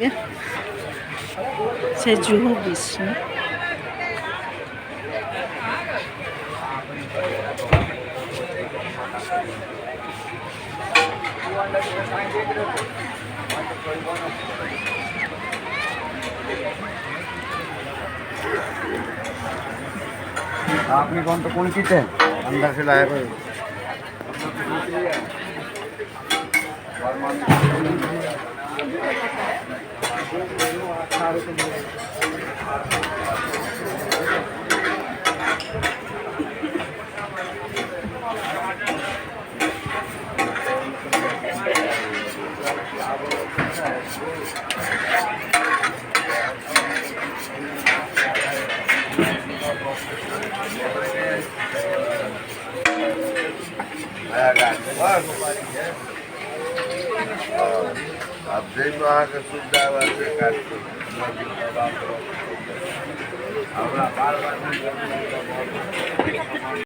गया से जुहू बीच में। आपने कौन तो कौन कीते अंदर से लाया कोई अब देखो आगे सुविधा वाले